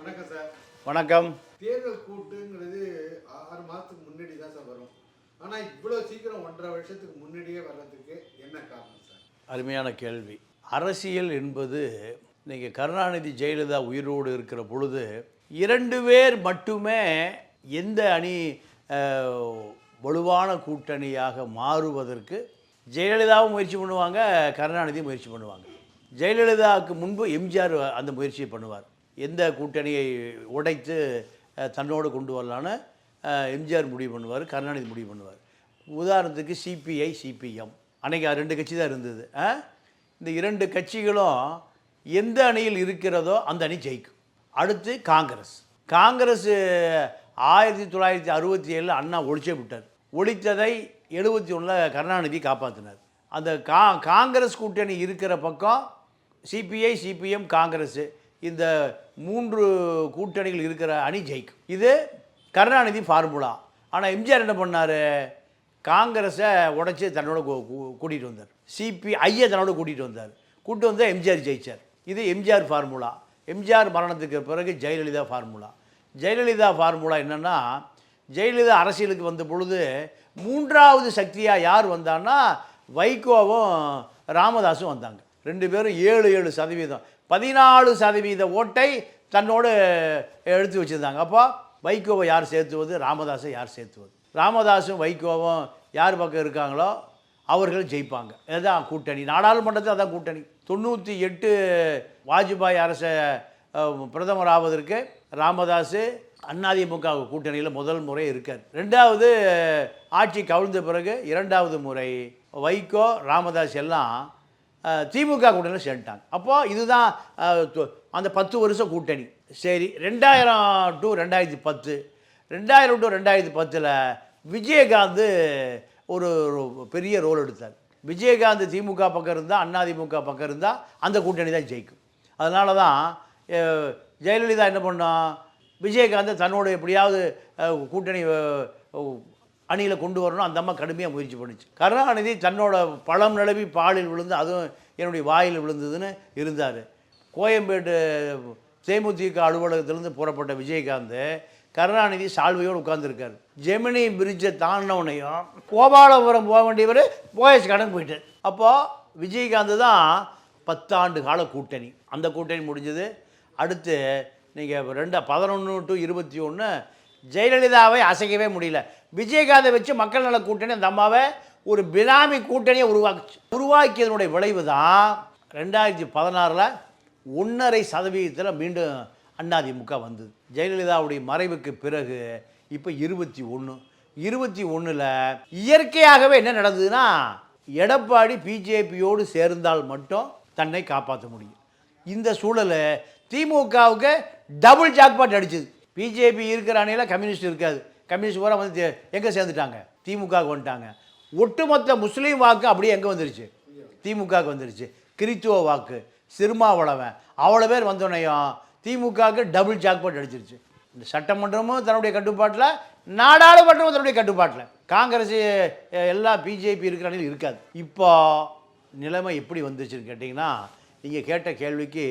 வணக்கம் சார். வணக்கம். தேர்தல் கூட்டுங்கிறது 6 மாதத்துக்கு முன்னாடி தான் சார் வரும். ஆனால் இவ்வளோ சீக்கிரம் 1.5 வருஷத்துக்கு முன்னாடியே வர்றதுக்கு என்ன காரணம் சார்? அருமையான கேள்வி. அரசியல் என்பது நீங்கள் கருணாநிதி ஜெயலலிதா உயிரோடு இருக்கிற பொழுது 2 பேர் மட்டுமே எந்த அணி வலுவான கூட்டணியாக மாறுவதற்கு ஜெயலலிதாவும் முயற்சி பண்ணுவாங்க, கருணாநிதியும் முயற்சி பண்ணுவாங்க. ஜெயலலிதாவுக்கு முன்பு எம்ஜிஆர் அந்த முயற்சியை பண்ணுவார். எந்த கூட்டணியை உடைத்து தன்னோடு கொண்டு வரலான்னு எம்ஜிஆர் முடிவு பண்ணுவார், கருணாநிதி முடிவு பண்ணுவார். உதாரணத்துக்கு சிபிஐ, சிபிஎம் அன்றைக்கி 2 கட்சி தான் இருந்தது. இந்த 2 கட்சிகளும் எந்த அணியில் இருக்கிறதோ அந்த அணி ஜெயிக்கும். அடுத்து காங்கிரஸ். 1967 அண்ணா ஒழிச்சே விட்டார். ஒழித்ததை 71 கருணாநிதி காப்பாற்றினார். அந்த காங்கிரஸ் கூட்டணி இருக்கிற பக்கம் சிபிஐ, சிபிஎம், காங்கிரஸ், இந்த 3 கூட்டணிகள் இருக்கிற அணி ஜெயிக்கும். இது கருணாநிதி ஃபார்முலா. ஆனால் எம்ஜிஆர் என்ன பண்ணார்? காங்கிரஸை உடைச்சி தன்னோட கூட்டிகிட்டு வந்தார். சிபிஐயை தன்னோட கூட்டிகிட்டு வந்தார். கூப்பிட்டு வந்தால் எம்ஜிஆர் ஜெயிச்சார். இது எம்ஜிஆர் ஃபார்முலா. எம்ஜிஆர் மரணத்துக்கு பிறகு ஜெயலலிதா ஃபார்முலா. ஜெயலலிதா ஃபார்முலா என்னென்னா, ஜெயலலிதா அரசியலுக்கு வந்த பொழுது 3வது சக்தியாக யார் வந்தான்னா வைகோவும் ராமதாஸும் வந்தாங்க. 2 பேரும் 7% 14% ஓட்டை தன்னோடு எடுத்து வச்சுருந்தாங்க. அப்போ வைகோவை யார் சேர்த்துவது, ராமதாஸை யார் சேர்த்துவது? ராமதாஸும் வைகோவும் யார் பக்கம் இருக்காங்களோ அவர்கள் ஜெயிப்பாங்க. இதுதான் கூட்டணி. நாடாளுமன்றத்தில் அதான் கூட்டணி. 98 வாஜ்பாய் அரசை பிரதமர் ஆவதற்கு ராமதாஸ் அதிமுக கூட்டணியில் முதல் முறை இருக்கார். 2வது ஆட்சி கவிழ்ந்த பிறகு 2வது முறை வைகோ, ராமதாஸ் எல்லாம் திமுக கூட்டணியில் சேர்ந்துட்டாங்க. அப்போது இதுதான் அந்த 10 வருஷம் கூட்டணி. சரி, 2000 to 2010, 2000 to 2010 விஜயகாந்த் ஒரு பெரிய ரோல் எடுத்தார். விஜயகாந்த் திமுக பக்கம் இருந்தால், அதிமுக பக்கம் இருந்தால் அந்த கூட்டணி தான் ஜெயிக்கும். அதனால தான் ஜெயலலிதா என்ன பண்ணோம், விஜயகாந்த் தன்னோட எப்படியாவது கூட்டணி அணியில் கொண்டு வரணும், அந்த அம்மா கடுமையாக முயற்சி பண்ணிச்சு. கருணாநிதி தன்னோட பழம் நிலவி பாலில் விழுந்து, அதுவும் என்னுடைய வாயில் விழுந்ததுன்னு இருந்தார். கோயம்பேடு தேமுதிக அலுவலகத்திலேருந்து புறப்பட்ட விஜயகாந்த் கருணாநிதி சால்வையோடு உட்கார்ந்துருக்கார். ஜெமினி பிரிட்ஜை தாண்டினவுனையும் கோபாலபுரம் போக வேண்டியவர் போயஸ் கடன் போயிட்டார். அப்போது விஜயகாந்த் தான் 10 ஆண்டு கால கூட்டணி. அந்த கூட்டணி முடிஞ்சது. அடுத்து நீங்கள் 11 to 21 ஜெயலலிதாவை அசைக்கவே முடியல. விஜயகாந்தை வச்சு மக்கள் நல கூட்டணி அந்த அம்மாவை ஒரு பினாமி கூட்டணியை உருவாக்கியதனுடைய விளைவு தான் 2016 1.5% மீண்டும் அதிமுக வந்தது. ஜெயலலிதாவுடைய மறைவுக்கு பிறகு இப்போ 21 இயற்கையாகவே என்ன நடந்ததுன்னா, எடப்பாடி பிஜேபியோடு சேர்ந்தால் மட்டும் தன்னை காப்பாற்ற முடியும். இந்த சூழலை திமுகவுக்கு டபுள் ஜாக்பாட் அடிச்சது. பிஜேபி இருக்கிற அணியில் கம்யூனிஸ்ட் இருக்காது. கம்யூனிஸ்ட் பூரா வந்து எங்கே சேர்ந்துட்டாங்க? திமுகவுக்கு வந்துட்டாங்க. ஒட்டுமொத்த முஸ்லீம் வாக்கு அப்படியே எங்கே வந்துருச்சு? திமுகவுக்கு வந்துருச்சு. கிறித்துவ வாக்கு, சிறுமாவளவன், அவ்வளோ பேர் வந்தோன்னையும் திமுகவுக்கு டபுள் ஜாக்பாட் அடிச்சிருச்சு. இந்த சட்டமன்றமும் தன்னுடைய கட்டுப்பாட்டில், நாடாளுமன்றமும் தன்னுடைய கட்டுப்பாட்டில். காங்கிரஸ் எல்லா பிஜேபி இருக்கிற அணியில் இருக்காது. இப்போ நிலைமை எப்படி வந்துச்சுன்னு கேட்டிங்கன்னா, நீங்கள் கேட்ட கேள்விக்கு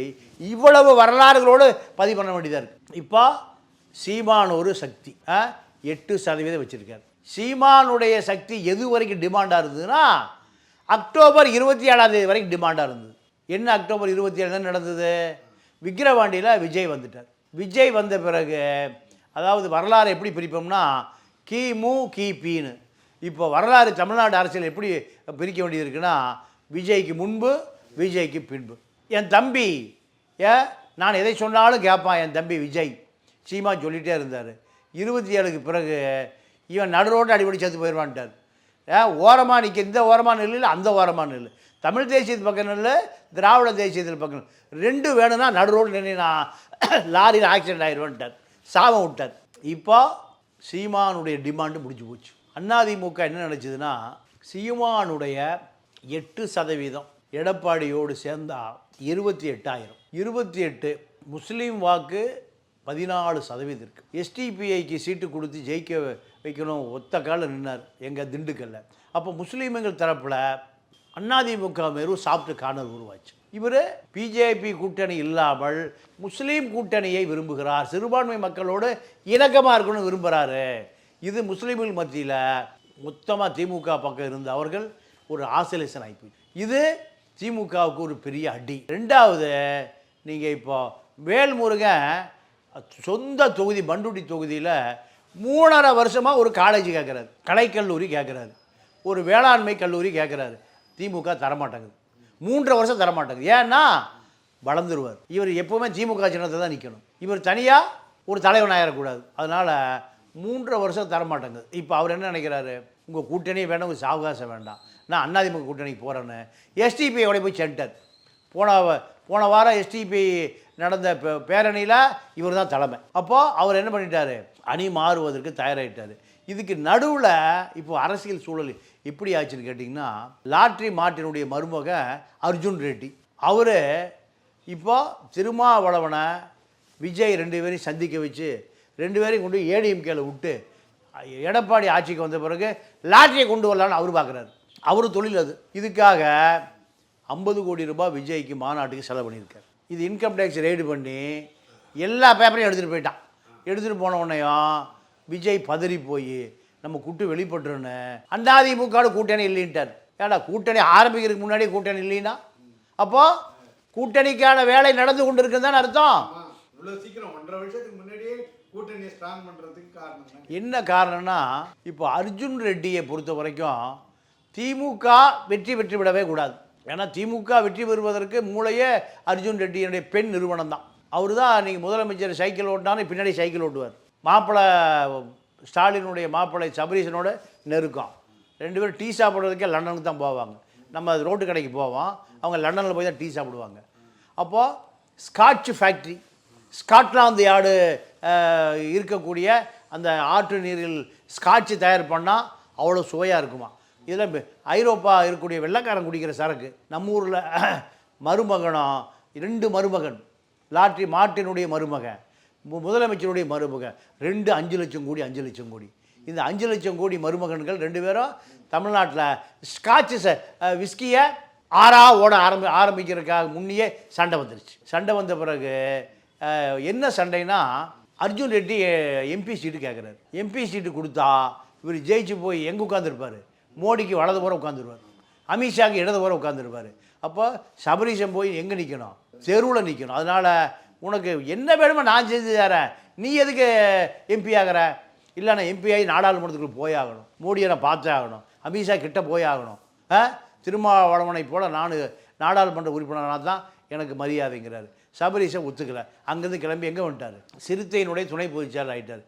இவ்வளவு வரலாறுகளோடு பதிவு பண்ண வேண்டியதாக இருக்குது. இப்போ சீமான் ஒரு சக்தி 8% வச்சுருக்கார். சீமானுடைய சக்தி எது வரைக்கும் டிமாண்டாக இருந்ததுன்னா, அக்டோபர் 27 வரைக்கும் டிமாண்டாக இருந்தது. என்ன அக்டோபர் 27 நடந்தது? விக்கிரவாண்டியில் விஜய் வந்துட்டார். விஜய் வந்த பிறகு, அதாவது வரலாறு எப்படி பிரிப்போம்னா கிமு கிபின்னு. இப்போ வரலாறு தமிழ்நாடு அரசியல் எப்படி பிரிக்க வேண்டியது இருக்குன்னா, விஜய்க்கு முன்பு, விஜய்க்கு பின்பு. என் தம்பி நான் எதை சொன்னாலும் கேட்பான் என் தம்பி விஜய். சீமா சொல்லிகிட்டே இருந்தார். 27க்கு பிறகு இவன் நடுரோடு அடிப்படி சேர்த்து போயிடுவான்ட்டார். ஓரமாக நிற்க, இந்த ஓரமாக நில்லு, அந்த ஓரமாக நில்லு, தமிழ் தேசியத்து பக்கம் நில்லு, திராவிட தேசியத்தில் பக்கம் 2 வேணும்னா நடுரோடு நின்று நான் லாரியில் ஆக்சிடென்ட் ஆயிடுவேன்ட்டார். சாபம் விட்டார். இப்போ சீமானுடைய டிமாண்டு முடிஞ்சு போச்சு. அதிமுக என்ன நினச்சதுன்னா, சீமானுடைய 8% எடப்பாடியோடு சேர்ந்தால் 28,000. 28 முஸ்லீம் வாக்கு 14% இருக்குது. எஸ்டிபிஐக்கு சீட்டு கொடுத்து ஜெயிக்க வைக்கணும், ஒத்த காலில் நின்னார் எங்கள் திண்டுக்கல்ல. அப்போ முஸ்லீம்கள் தரப்பில் அதிமுக மேலும் சாப்பிட்டு காணல் உருவாச்சு. இவர் பிஜேபி கூட்டணி இல்லாமல் முஸ்லீம் கூட்டணியை விரும்புகிறார், சிறுபான்மை மக்களோடு இணக்கமாக இருக்கணும்னு விரும்புகிறாரு. இது முஸ்லீம்கள் மத்தியில் மொத்தமாக திமுக பக்கம் இருந்த அவர்கள் ஒரு ஆசோலேஷன் ஆகிப்போச்சு. இது திமுகவுக்கு ஒரு பெரிய அடி. ரெண்டாவது, நீங்கள் இப்போ வேல்முருகன் சொந்த தொகுதி பண்டுட்டி தொகுதியில் 3.5 வருஷமாக ஒரு காலேஜ் கேட்குறாரு, கலைக்கல்லூரி கேட்குறாரு, ஒரு வேளாண்மை கல்லூரி கேட்குறாரு. திமுக தரமாட்டேங்குது, 3.5 வருஷம் தரமாட்டேங்குது. ஏன்னா வளர்ந்துருவார். இவர் எப்போவுமே திமுக சின்னத்தை தான் நிற்கணும். இவர் தனியாக ஒரு தலைவன் ஆயிடக்கூடாது. அதனால் 3.5 வருஷம் தரமாட்டேங்குது. இப்போ அவர் என்ன நினைக்கிறாரு, உங்கள் கூட்டணியே வேண்டாம், உங்கள் சாவகாசம் வேண்டாம், நான் அதிமுக கூட்டணிக்கு போகிறேன்னு எஸ்டிபியோட போய் சென்டர். போன வாரம் எஸ்டிபி நடந்த பேரணியில் இவர் தான் தலைமை. அப்போது அவர் என்ன பண்ணிட்டார், அணி மாறுவதற்கு தயாராகிட்டார். இதுக்கு நடுவில் இப்போ அரசியல் சூழல் எப்படி ஆச்சுன்னு கேட்டிங்கன்னா, லாட்ரி மார்ட்டினுடைய மருமக அர்ஜுன் ரெட்டி அவர் இப்போ திருமாவளவனை விஜய் 2 பேரையும் சந்திக்க வச்சு 2 பேரையும் கொண்டு ஏடிஎம்கேல விட்டு எடப்பாடி ஆட்சிக்கு வந்த பிறகு லாட்ரியை கொண்டு வரலான்னு அவர் பார்க்குறாரு. அவர் தொழில் அது. இதுக்காக 50 கோடி ரூபாய் விஜய்க்கு மாநாட்டுக்கு செலவு பண்ணியிருக்கார். இது இன்கம் டேக்ஸ் ரெய்டு பண்ணி எல்லா பேப்பரையும் எடுத்துகிட்டு போயிட்டான். எடுத்துகிட்டு போன உடனேயும் விஜய் பதறி போய் நம்ம கூட்டு வெளிப்பட்டுருன்னு அதிமுக கூட்டணி இல்லைன்ட்டார். ஏடா, கூட்டணி ஆரம்பிக்கிறதுக்கு முன்னாடி கூட்டணி இல்லைன்னா அப்போது கூட்டணிக்கான வேலை நடந்து கொண்டு இருக்குன்னு தானே அர்த்தம். இவ்வளோ சீக்கிரம் 1.5 வருஷத்துக்கு முன்னாடியே கூட்டணியை ஸ்ட்ராங் பண்ணுறதுக்கு காரணம் என்ன காரணம்னா, இப்போ அர்ஜுன் ரெட்டியை பொறுத்த வரைக்கும் திமுக வெற்றி விடவே கூடாது. ஏன்னா திமுக வெற்றி பெறுவதற்கு மூளையே அர்ஜுன் ரெட்டியினுடைய பெண் நிறுவனம் தான். அவர் தான் நீங்கள் முதலமைச்சர் சைக்கிள் ஓட்டினாலும் பின்னாடி சைக்கிள் ஓட்டுவார். மாப்பிள்ளை ஸ்டாலினுடைய மாப்பிள்ளை சபரீசனோட நெருக்கம். 2 பேரும் டீ சாப்பிட்றதுக்கே லண்டனுக்கு தான் போவாங்க. நம்ம ரோட்டு கடைக்கு போவோம், அவங்க லண்டனில் போய் தான் டீ சாப்பிடுவாங்க. அப்போது ஸ்காட்ச் ஃபேக்ட்ரி, ஸ்காட்லாந்து யார்டு இருக்கக்கூடிய அந்த ஆற்று நீரில் ஸ்காட்ச் தயார் பண்ணால் அவ்வளோ சுவையாக இருக்குமா. இதில் ஐரோப்பா இருக்கக்கூடிய வெள்ளைக்காரன் குடிக்கிற சரக்கு. நம்ம ஊரில் மருமகனும் 2 மருமகன், லாட்ரி மார்ட்டினுடைய மருமகன், முதலமைச்சருடைய மருமகன், 2 5 லட்சம் கோடி 5 லட்சம் கோடி. இந்த 5 லட்சம் கோடி மருமகன்கள் 2 பேரும் தமிழ்நாட்டில் ஸ்காட்ச் விஸ்கியை ஓட ஆரம்பிக்கிறதுக்காக முன்னையே சண்டை வந்துருச்சு. சண்டை வந்த பிறகு என்ன சண்டைனா, அர்ஜுன் ரெட்டி எம்பி சீட்டு கேட்குறாரு. எம்பி சீட்டு கொடுத்தா இவர் ஜெயிச்சு போய் எங்கே உட்காந்துருப்பார், மோடிக்கு வலது புறம் உட்காந்துருவார், அமித்ஷாவுக்கு இடது புறம் உட்காந்துருப்பார். அப்போ சபரீசன் போய் எங்கே நிற்கணும், தெருவில் நிற்கணும். அதனால் உனக்கு என்ன வேணுமோ நான் செஞ்சு தரேன், நீ எதுக்கு எம்பி ஆகிற, இல்லை நான் எம்பி ஆகி நாடாளுமன்றத்துக்குள்ள போயாகணும், மோடியை நான் பார்த்தே ஆகணும், அமித்ஷா கிட்ட போயாகணும், திருமாவளவனை போல் நான் நாடாளுமன்ற உறுப்பினராக தான் எனக்கு மரியாதைங்கிறாரு. சபரீசன் ஒத்துக்கலை. அங்கேருந்து கிளம்பி எங்கே வந்துட்டார், சிறுத்தையினுடைய துணை பொதுச்செயலாளர் ஆகிட்டார்.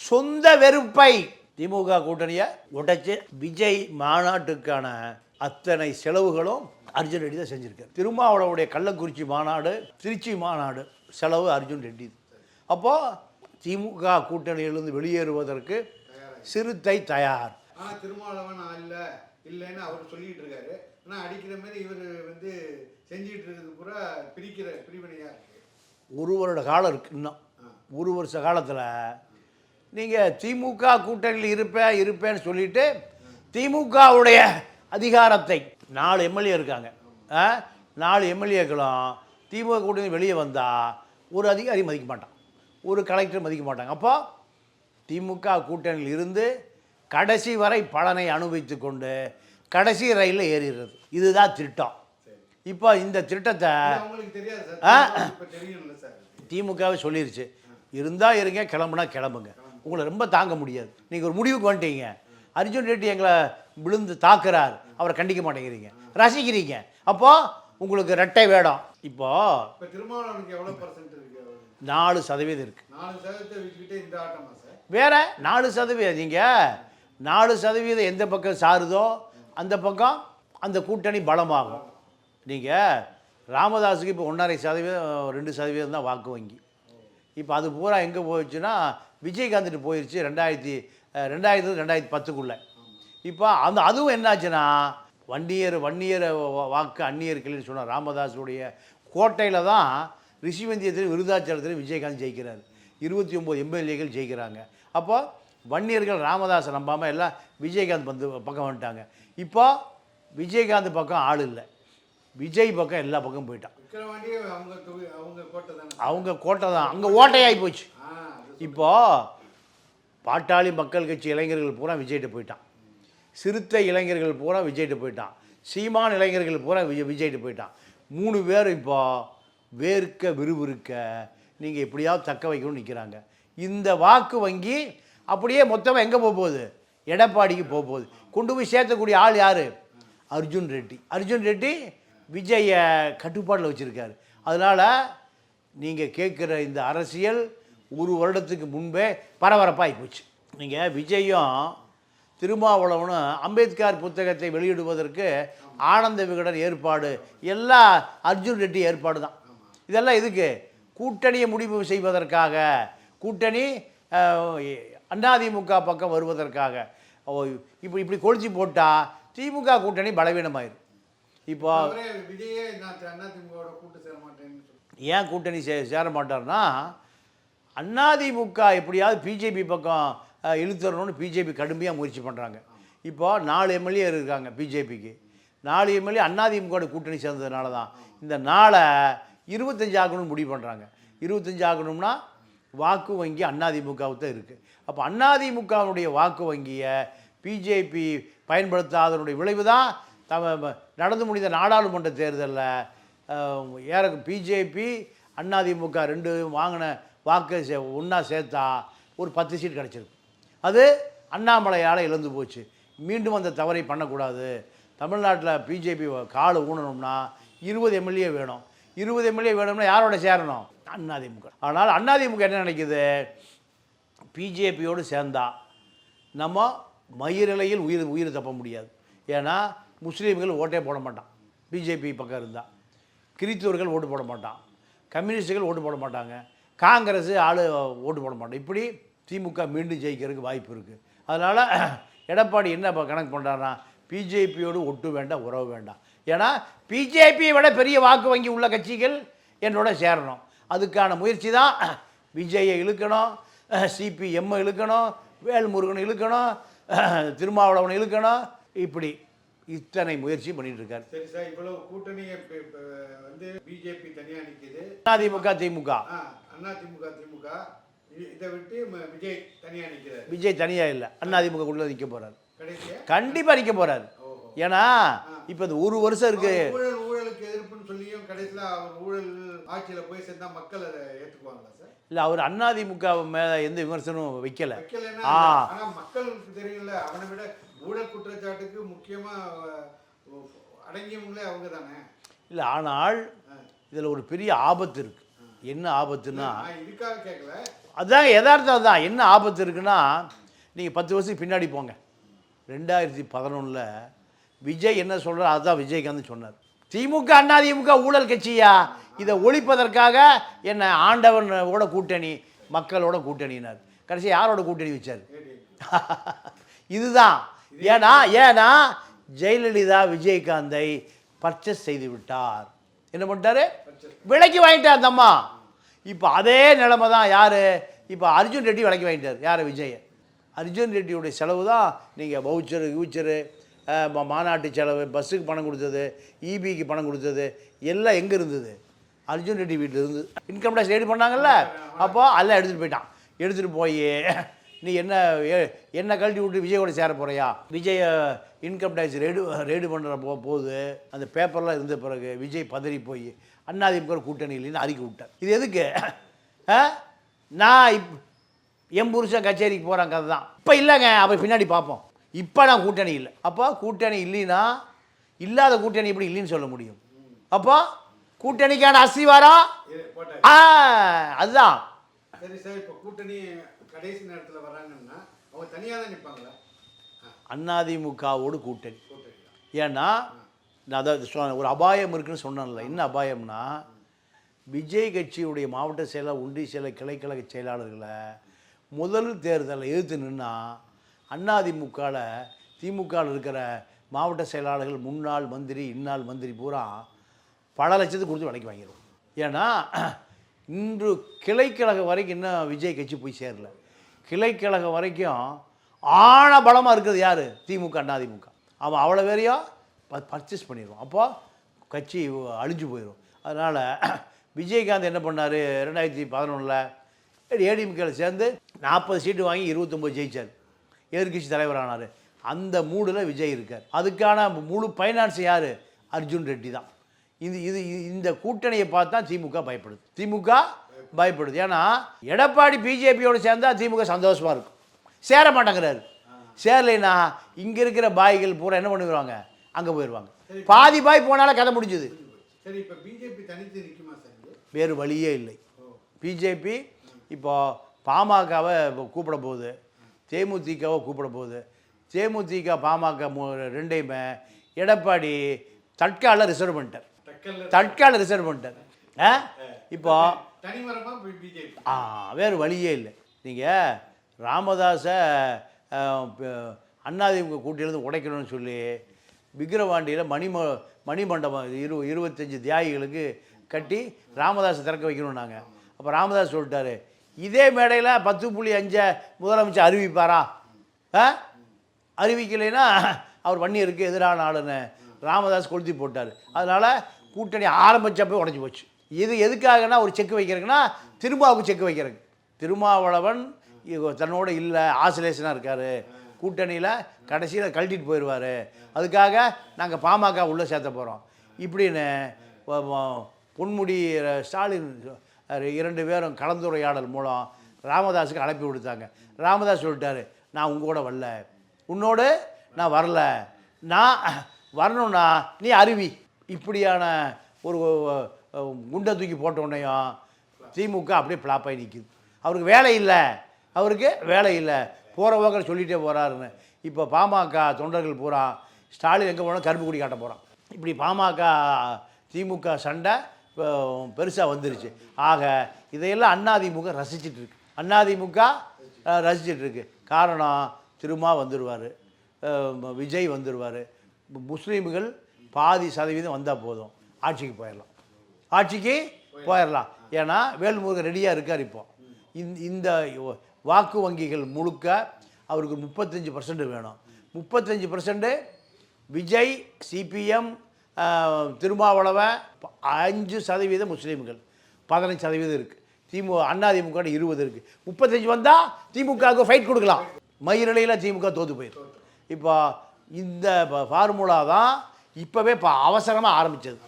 சொந்த வெறுப்பை திமுக கூட்டணியை உடைச்சு விஜய் மாநாட்டுக்கான அத்தனை செலவுகளும் அர்ஜுன் ரெட்டி தான் செஞ்சுருக்கார். திருமாவளவுடைய கள்ளக்குறிச்சி மாநாடு, திருச்சி மாநாடு செலவு அர்ஜுன் ரெட்டி. அப்போது திமுக கூட்டணியிலிருந்து வெளியேறுவதற்கு சிறுத்தை தயார். ஆனால் திருமாவளவன் இல்லைன்னு அவர் சொல்லிட்டு இருக்காரு. ஆனால் அடிக்கிற மாதிரி இவர் செஞ்சிட்டு இருக்கிறது பூரா பிரிவினையாக இருக்கு. 1 வருட காலம் இருக்குது. இன்னும் 1 வருஷ காலத்தில் நீங்கள் திமுக கூட்டணியில் இருப்பேன்னு சொல்லிட்டு திமுகவுடைய அதிகாரத்தை 4 எம்எல்ஏ இருக்காங்க, 4 எம்எல்ஏக்களும் திமுக கூட்டணி வெளியே வந்தால் ஒரு அதிகாரி மதிக்க மாட்டான், ஒரு கலெக்டர் மதிக்க மாட்டாங்க. அப்போ திமுக கூட்டணியில் இருந்து கடைசி வரை பலனை அனுபவித்து கொண்டு கடைசி ரயிலில் ஏறிடுறது. இதுதான் திட்டம். இப்போ இந்த திட்டத்தை திமுகவே சொல்லிருச்சு, இருந்தால் இருங்க, கிளம்புனா கிளம்புங்க, உங்களை ரொம்ப தாங்க முடியாது, நீங்கள் ஒரு முடிவுக்கு வந்துட்டீங்க. அர்ஜுன் ரெட்டி எங்களை விழுந்து தாக்குறார், அவரை கண்டிக்க மாட்டேங்கிறீங்க, ரசிக்கிறீங்க, அப்போது உங்களுக்கு ரெட்டை வேடம். இப்போ திருமாவளவனுக்கு எவ்வளோ % இருக்கு? 4% இருக்குது. 4% வச்சுக்கிட்டே இந்த ஆட்டமா சார்? வேற 4%. நீங்கள் 4% எந்த பக்கம் சாருதோ அந்த பக்கம் அந்த கூட்டணி பலமாகும். நீங்கள் ராமதாஸுக்கு இப்போ 1.5%, 2% தான் வாக்கு வங்கி. இப்போ அது பூரா எங்கே போயிடுச்சுன்னா விஜயகாந்த் போயிடுச்சு 2010க்குள்ளே. இப்போ அதுவும் என்னாச்சுன்னா வன்னியர் வாக்கு அந்நியர்கள்னு சொன்ன ராமதாஸுடைய கோட்டையில் தான் ரிஷிவந்தியத்திலும் விருதாச்சலத்திலும் விஜயகாந்த் ஜெயிக்கிறார். 29 எம்எல்ஏக்கள் ஜெயிக்கிறாங்க. அப்போ வன்னியர்கள் ராமதாஸை நம்பாமல் எல்லாம் விஜயகாந்த் பக்கம் வந்துட்டாங்க. இப்போ விஜயகாந்த் பக்கம் ஆள் இல்லை, விஜய் பக்கம் எல்லா பக்கம் போயிட்டான். விக்கிரவாண்டி அவங்க கோட்டை தானே, அவங்க கோட்டை தான், அங்கே ஓட்டையாகி போச்சு. இப்போ பாட்டாளி மக்கள் கட்சி இளைஞர்கள் பூரா விஜய்கிட்ட போயிட்டான், சிறுத்தை இளைஞர்கள் பூரா விஜய்கிட்ட போயிட்டான், சீமான் இளைஞர்கள் பூரா விஜய்கிட்ட போயிட்டான். 3 பேர் இப்போ வேர்க்க விறுவிறுக்க நீங்கள் எப்படியாவது தக்க வைக்கணும்னு நிற்கிறாங்க. இந்த வாக்கு வங்கி அப்படியே மொத்தமாக எங்கே போக போகுது? எடப்பாடிக்கு போக போகுது. கொண்டு போய் சேர்த்தக்கூடிய ஆள் யார்? அர்ஜுன் ரெட்டி. அர்ஜுன் ரெட்டி விஜயை கட்டுப்பாட்டில் வச்சுருக்காரு. அதனால் நீங்கள் கேட்குற இந்த அரசியல் 1 வருடத்துக்கு முன்பே பரபரப்பாகி போச்சு. நீங்கள் விஜயும் திருமாவளவனும் அம்பேத்கர் புத்தகத்தை வெளியிடுவதற்கு ஆனந்த விகடன் ஏற்பாடு எல்லாம் அர்ஜுன் ரெட்டி ஏற்பாடு தான். இதெல்லாம் எதுக்கு? கூட்டணியை முடிவு செய்வதற்காக, கூட்டணி அதிமுக பக்கம் வருவதற்காக. இப்படி கொளுச்சி போட்டால் திமுக கூட்டணி பலவீனமாயிரும். இப்போ ஏன் கூட்டணி சேர மாட்டார்னா, அதிமுக எப்படியாவது பிஜேபி பக்கம் இழுத்துறணும்னு பிஜேபி கடுமையாக முயற்சி பண்ணுறாங்க. இப்போ 4 எம்எல்ஏ இருக்காங்க பிஜேபிக்கு, 4 எம்எல்ஏ அதிமுக கூட்டணி சேர்ந்ததுனால தான் இந்த 4 25 ஆகணும்னு முடிவு பண்ணுறாங்க. 25 ஆகணும்னா வாக்கு வங்கி அதிமுகவுக்கு தான் இருக்குது. அப்போ அதிமுகவுடைய வாக்கு வங்கியை பிஜேபி பயன்படுத்தாதனுடைய விளைவு தான் நடந்து முடிந்த நாடாளுமன்ற தேர்தலில் பிஜேபி அதிமுக 2 வாங்கின வாக்கு ஒன்றா சேர்த்தா ஒரு 10 சீட் கிடச்சிருக்கு. அது அண்ணாமலையால் இழந்து போச்சு. மீண்டும் அந்த தவறை பண்ணக்கூடாது. தமிழ்நாட்டில் பிஜேபி காலை ஊனணும்னா 20 எம்எல்ஏ வேணும். 20 எம்எல்ஏ வேணும்னா யாரோட சேரணும்? அதிமுக. ஆனால் அதிமுக என்ன நினைக்குது? பிஜேபியோடு சேர்ந்தா நம்ம மயிரிலையில் உயிர் தப்ப முடியாது. ஏன்னா முஸ்லீம்கள் ஓட்டே போட மாட்டான் பிஜேபி பக்கம் இருந்தால், கிறிஸ்தவர்கள் ஓட்டு போட மாட்டான், கம்யூனிஸ்டுகள் ஓட்டு போட மாட்டாங்க, காங்கிரஸ் ஆள் ஓட்டு போட மாட்டான். இப்படி திமுக மீண்டும் ஜெயிக்கிறதுக்கு வாய்ப்பு இருக்குது. அதனால் எடப்பாடி என்ன கணக்கு பண்ணுறாருன்னா, பிஜேபியோடு ஒட்டு வேண்டாம், உறவு வேண்டாம். ஏன்னா பிஜேபியை விட பெரிய வாக்கு வங்கி உள்ள கட்சிகள் என்னோட சேரணும். அதுக்கான முயற்சி தான் விஜயை இழுக்கணும், சிபிஎம்மை இழுக்கணும், வேல்முருகனை இழுக்கணும், திருமாவளவனை இழுக்கணும். இப்படி இத்தனை முயற்சி பண்ணிட்டு இருக்காரு. சரி சார், இவ்வளவு கூட்டணியை வந்து பிஜேபி தனியா நிக்குது, அதிமுக திமுக, அதிமுக திமுக, இதை விட்டு விஜய் தனியா நிக்கிறார். விஜய் தனியா இல்லை, அதிமுக உள்ள நிற்க போறாரு, கண்டிப்பா நிற்க போறாரு. ஏன்னா இப்ப இது 1 வருஷம் இருக்கு. ஊழலுக்கு எதிர்ப்புன்னு சொல்லியும் கடைசியில் அவர் ஊழல் ஆட்சியில போய் சேர்ந்தா மக்கள் அதை ஏற்றுக்குவாங்களா சார்? இல்ல, அவர் அதிமுக மேல எந்த விமர்சனமும் வைக்கல. ஆனா மக்களுக்கு தெரியல, அவனை விட ஊழல் குற்றச்சாட்டுக்கு முக்கியமா அடங்கியவங்களே அவங்க தானே. இல்ல, ஆனால் இதுல ஒரு பெரிய ஆபத்து இருக்கு. என்ன ஆபத்துன்னா, இதுக்காக கேட்கல, அதான் யதார்த்தம் தான். என்ன ஆபத்து இருக்குன்னா, நீங்க 10 வருஷத்துக்கு பின்னாடி போங்க. 2011 விஜய் என்ன சொல்றாரு அதுதான் விஜயகாந்த் சொன்னார். திமுக அதிமுக ஊழல் கட்சியா, இதை ஒழிப்பதற்காக என்ன ஆண்டவனோட கூட்டணி, மக்களோட கூட்டணினார். கடைசி யாரோட கூட்டணி வச்சார்? இதுதான். ஏன்னா ஜெயலலிதா விஜயகாந்தை பர்ச்சேஸ் செய்து விட்டார். என்ன பண்ணிட்டாரு? விலைக்கு வாங்கிட்டார் அந்த அம்மா. இப்போ அதே நிலைமை தான் யார்? இப்போ அர்ஜுன் ரெட்டி விலைக்கு வாங்கிட்டார். யார்? விஜய். அர்ஜுன் ரெட்டியுடைய செலவு தான் நீங்கள் வவுச்சரு மாநாட்டு செலவு, பஸ்ஸுக்கு பணம் கொடுத்தது, இபிக்கு பணம் கொடுத்தது எல்லாம் எங்கே இருந்தது? அர்ஜுன் ரெட்டி வீட்டில் இருந்து இன்கம் டேக்ஸ் ரெடி பண்ணாங்கல்ல, அப்போ எல்லாம் எடுத்துகிட்டு போயிட்டான். எடுத்துகிட்டு போய் நீ என்ன கழட்டி விட்டு விஜயோட சேர போகிறியா? விஜய் இன்கம் டேக்ஸ் ரெடி பண்ணுற போது அந்த பேப்பர்லாம் இருந்த பிறகு விஜய் பதறி போய் அதிமுக கூட்டணி இல்லைன்னு அறிக்கை விட்டார். இது எதுக்கு? நான் என் புருஷன் கச்சேரிக்கு போகிறாங்க, கதை தான். இப்போ இல்லைங்க, அப்போ பின்னாடி பார்ப்போம். இப்போ நான் கூட்டணி இல்லை. அப்போ கூட்டணி இல்லைன்னா இல்லாத கூட்டணி எப்படி இல்லைன்னு சொல்ல முடியும்? அப்போ கூட்டணிக்கான அஸ்திவாரம் அதுதான். சரி சார், இப்போ கூட்டணி கடைசி நேரத்தில் வராங்கன்னா அவங்க தனியாக தான் நிற்பாங்களா? அதிமுகவோடு கூட்டணி. ஏன்னா நான் அதாவது ஒரு அபாயம் இருக்குன்னு சொன்னேன்ல. என்ன அபாயம்னா, விஜய் கட்சியுடைய மாவட்ட செயலாளர், ஒன்றிய செயலர், கிளைக்கழக செயலாளர்களை முதல் தேர்தலில் எதிர்த்து நின்னா அதிமுகவில் திமுகவில் இருக்கிற மாவட்ட செயலாளர்கள், முன்னாள் மந்திரி, இன்னாள் மந்திரி பூரா பல லட்சத்துக்கு கொடுத்து விலைக்கு வாங்கிடும். ஏன்னா இன்று கிளைக்கழகம் வரைக்கும் இன்னும் விஜய் கட்சி போய் சேரல. கிளைக்கழகம் வரைக்கும் ஆழ பலமாக இருக்கிறது யார்? திமுக அதிமுக. அவன் அவ்வளோ பேரையும் பர்ச்சேஸ் பண்ணிடுவோம். அப்போது கட்சி அழிஞ்சு போயிடும். அதனால் விஜயகாந்த் என்ன பண்ணார், 2011 ஏடிஎம்கேல சேர்ந்து 40 சீட்டு வாங்கி 29 ஜெயிச்சார், எதிர்கட்சி தலைவரானார். அந்த மூடில் விஜய் இருக்கார். அதுக்கான முழு ஃபைனான்ஸ் யார்? அர்ஜுன் ரெட்டி தான். இந்த கூட்டணியை பார்த்தா திமுக பயப்படுது. திமுக பயப்படுது. ஏன்னா எடப்பாடி பிஜேபியோடு சேர்ந்தால் திமுக சந்தோஷமாக இருக்கும். சேர மாட்டேங்கிறாரு. சேரலைன்னா இங்கே இருக்கிற பாய்கள் பூரா என்ன பண்ணிடுவாங்க, அங்கே போயிடுவாங்க. பாதி பாய் போனாலும் கதை முடிஞ்சுது. சரி, இப்போ பிஜேபி தனித்து நிற்குமா சார்? வேறு வழியே இல்லை. பிஜேபி இப்போ பாமகவை கூப்பிட போகுது, தேமுதிகவை கூப்பிட போகுது. தேமுதிக பாமக ரெண்டையுமே எடப்பாடி தட்கால ரிசர்வ் பண்ணிட்டார். இப்போ வேறு வழியே இல்லை. நீங்கள் ராமதாஸை அண்ணாதிமுக கூட்டிலிருந்து உடைக்கணும்னு சொல்லி விக்கிரவாண்டியில் மணிமண்டபம் 25 தியாகிகளுக்கு கட்டி ராமதாஸை திறக்க வைக்கணும்னாங்க. அப்போ ராமதாஸ் சொல்லிட்டாரு, இதே மேடையில் 10.5 முதலமைச்சர் அறிவிப்பாரா? அறிவிக்கலைன்னா அவர் வன்னியருக்கு எதிரான ஆளுன்னு ராமதாஸ் கொளுத்தி போட்டார். அதனால் கூட்டணி ஆரம்பித்தப்போ உடஞ்சி போச்சு. இது எதுக்காகனா ஒரு செக் வைக்கிறதுக்குன்னா திருமாவுக்கு செக் வைக்கிறதுக்கு. திருமாவளவன் தன்னோட இல்லை, ஆசிலேஷனாக இருக்கார், கூட்டணியில் கடைசியில் கழட்டிட்டு போயிடுவார், அதுக்காக நாங்கள் பாமக உள்ளே சேர்த்த போகிறோம் இப்படின்னு பொன்முடி ஸ்டாலின் 2 பேரும் கலந்துரையாடல் மூலம் ராமதாஸுக்கு அழைப்பி கொடுத்தாங்க. ராமதாஸ் சொல்லிட்டாரு, நான் உங்களோட வரல, உன்னோடு நான் வரல, நான் வரணும்னா நீ அறிவி. இப்படியான ஒரு குண்டை தூக்கி போட்ட உடனேயும் திமுக அப்படியே ஃப்ளாப்பாகி நிற்கிது. அவருக்கு வேலை இல்லை, போகிற போக்கில் சொல்லிகிட்டே போகிறாருன்னு. இப்போ பாமக தொண்டர்கள் பூரா ஸ்டாலின் எங்கே போனால் கருப்பு கொடி காட்ட போகிறான். இப்படி பாமக திமுக சண்டை பெருசாக வந்துருச்சு. ஆக இதையெல்லாம் அதிமுக ரசிச்சிட்ருக்கு. அதிமுக ரசிச்சிட்ருக்கு. காரணம், திருமா வந்துடுவார், விஜய் வந்துடுவார், முஸ்லீம்கள் பாதி சதவீதம் வந்தால் போதும், ஆட்சிக்கு போயிடலாம். ஏன்னா வேல்முருகன் ரெடியாக இருக்கார். இப்போ இந்த வாக்கு வங்கிகள் முழுக்க அவருக்கு 35% வேணும். 35% விஜய், சிபிஎம், திருமாவளவன், 5% முஸ்லீம்கள், 15% இருக்குது. அதிமுக 20 இருக்குது. 35 வந்தால் திமுகவுக்கு ஃபைட் கொடுக்கலாம். மயிரிழையில் திமுக தோற்று போயிடும். இப்போ இந்த ஃபார்முலா தான் இப்போவே அவசரமாக ஆரம்பித்தது.